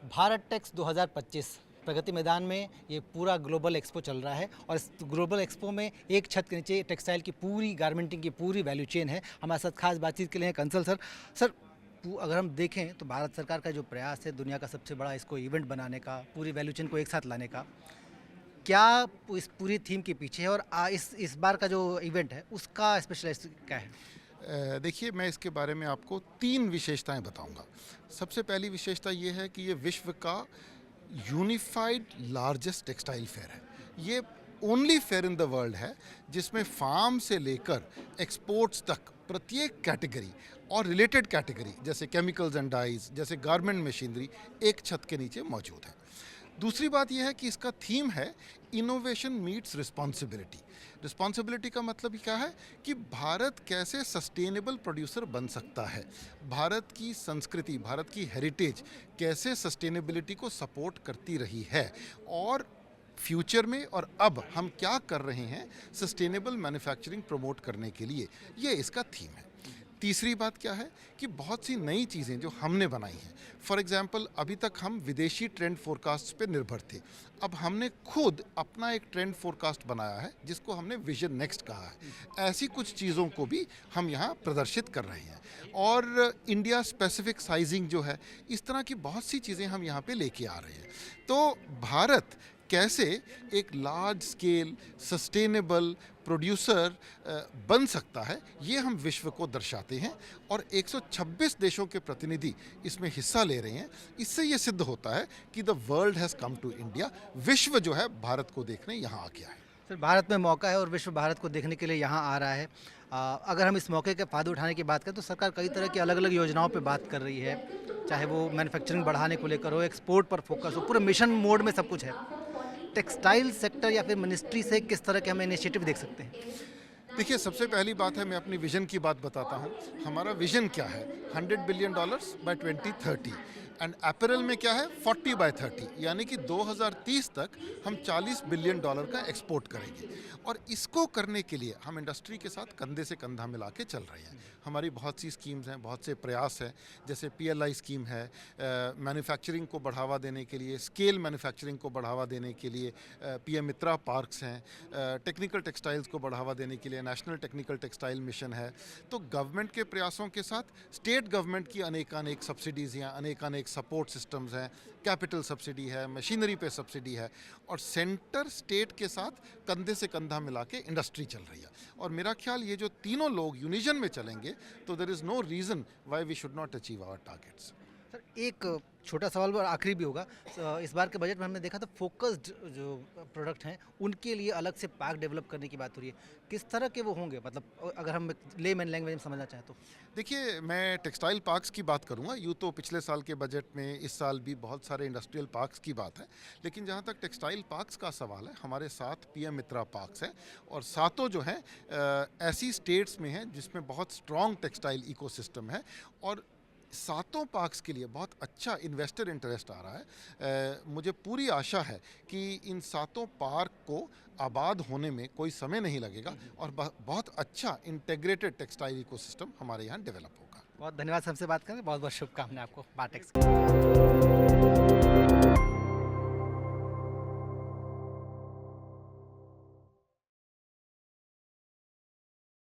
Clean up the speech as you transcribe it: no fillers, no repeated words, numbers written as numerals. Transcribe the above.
Bharat takes 2025 Pragati Maidan में ये पूरा ग्लोबल एक्सपो चल रहा है और इस ग्लोबल एक्सपो में एक छत के नीचे टेक्सटाइल की पूरी गारमेंटिंग की पूरी वैल्यू चेन है। हमारे साथ खास बातचीत के लिए हैं कंसल सर। सर, अगर हम देखें तो भारत सरकार का जो प्रयास है दुनिया का सबसे बड़ा इसको इवेंट बनाने का, पूरी वैल्यू चेन को एक साथ लाने का, क्या इस पूरी थीम के पीछे है और इस बार का जो इवेंट है उसका स्पेशलाइज क्या है? देखिए, मैं इसके बारे में आपको 3 विशेषताएं बताऊंगा। सबसे पहली विशेषता ये है कि ये विश्व का यूनिफाइड लार्जेस्ट टेक्सटाइल फेयर है। ये only fair in the world है जिसमें फार्म से लेकर एक्सपोर्ट्स तक प्रत्येक कैटेगरी और रिलेटेड कैटेगरी जैसे केमिकल्स एंड डाइज, जैसे गारमेंट मशीनरी एक छत के नीचे मौजूद है। दूसरी बात यह है कि इसका थीम है इनोवेशन मीट्स रिस्पॉन्सिबिलिटी। रिस्पॉन्सिबिलिटी का मतलब क्या है कि भारत कैसे सस्टेनेबल प्रोड्यूसर बन सकता है, भारत की संस्कृति, भारत की हेरिटेज कैसे सस्टेनेबिलिटी को सपोर्ट करती रही है और फ्यूचर में और अब हम क्या कर रहे हैं सस्टेनेबल मैन्युफैक्चरिंग प्रमोट करने के लिए, ये इसका थीम है। तीसरी बात क्या है कि बहुत सी नई चीज़ें जो हमने बनाई हैं, फॉर एग्जांपल अभी तक हम विदेशी ट्रेंड फोरकास्ट पे निर्भर थे, अब हमने खुद अपना एक ट्रेंड फोरकास्ट बनाया है जिसको हमने विजन नेक्स्ट कहा है। ऐसी कुछ चीज़ों को भी हम यहाँ प्रदर्शित कर रहे हैं और इंडिया स्पेसिफिक साइजिंग जो है, इस तरह की बहुत सी चीज़ें हम यहाँ पे लेके आ रहे हैं। तो भारत कैसे एक लार्ज स्केल सस्टेनेबल प्रोड्यूसर बन सकता है, ये हम विश्व को दर्शाते हैं और 126 देशों के प्रतिनिधि इसमें हिस्सा ले रहे हैं। इससे ये सिद्ध होता है कि the world has come to India, विश्व जो है भारत को देखने यहाँ आ गया है। सर, भारत में मौका है और विश्व भारत को देखने के लिए यहाँ आ रहा है। अगर हम इस मौके के फ़ायदा उठाने की बात करें तो सरकार कई तरह की अलग अलग योजनाओं पे बात कर रही है, चाहे वो मैन्युफैक्चरिंग बढ़ाने को लेकर हो, एक्सपोर्ट पर फोकस हो, पूरे मिशन मोड में सब कुछ है। टेक्सटाइल सेक्टर या फिर मिनिस्ट्री से किस तरह के हम इनिशिएटिव देख सकते हैं? देखिए, सबसे पहली बात है, मैं अपनी विजन की बात बताता हूँ। हमारा विजन क्या है? $100 बिलियन बाय 2030 एंड अपैरल में क्या है 40 बाय 30, यानी कि 2030 तक हम $40 बिलियन का एक्सपोर्ट करेंगे। और इसको करने के लिए हम इंडस्ट्री के साथ कंधे से कंधा मिला के चल रहे हैं। हमारी बहुत सी स्कीम्स हैं, बहुत से प्रयास हैं, जैसे PLI स्कीम है, मैन्युफैक्चरिंग को बढ़ावा देने के लिए, स्केल मैन्युफैक्चरिंग को बढ़ावा देने के लिए PM मित्रा पार्क्स हैं, टेक्निकल टेक्सटाइल्स को बढ़ावा देने के लिए नेशनल टेक्निकल टेक्सटाइल मिशन है। तो गवर्नमेंट के प्रयासों के साथ स्टेट गवर्नमेंट की अनेकानेक सब्सिडीज़ हैं, अनेकानेक सपोर्ट सिस्टम्स हैं, कैपिटल सब्सिडी है, मशीनरी पे सब्सिडी है और सेंटर स्टेट के साथ कंधे से कंधा मिला के इंडस्ट्री चल रही है। और मेरा ख्याल ये जो तीनों लोग यूनिजन में चलेंगे तो there is no reason why we should not achieve our targets. Sir, एक छोटा सवाल और आखिरी भी होगा। इस बार के बजट में हमने देखा तो फोकस्ड जो प्रोडक्ट हैं उनके लिए अलग से पार्क डेवलप करने की बात हो रही है। किस तरह के वो होंगे, मतलब अगर हम लेमैन लैंग्वेज में समझना चाहें तो? देखिए, मैं टेक्सटाइल पार्क्स की बात करूंगा। यूँ तो पिछले साल के बजट में इस साल भी बहुत सारे इंडस्ट्रियल पार्क्स की बात है, लेकिन जहां तक टेक्सटाइल पार्क्स का सवाल है, हमारे 7 PM मित्रा पार्क्स हैं और सातों जो हैं ऐसी स्टेट्स में हैं जिसमें बहुत स्ट्रॉन्ग टेक्सटाइल इकोसिस्टम है और सातों पार्क्स के लिए बहुत अच्छा इन्वेस्टर इंटरेस्ट आ रहा है। मुझे पूरी आशा है कि इन सातों पार्क को आबाद होने में कोई समय नहीं लगेगा और बहुत अच्छा इंटीग्रेटेड टेक्सटाइल इकोसिस्टम हमारे यहाँ डेवलप होगा। बहुत धन्यवाद, हमसे बात करें, बहुत बहुत शुभकामनाएं आपको बाटेक्स की।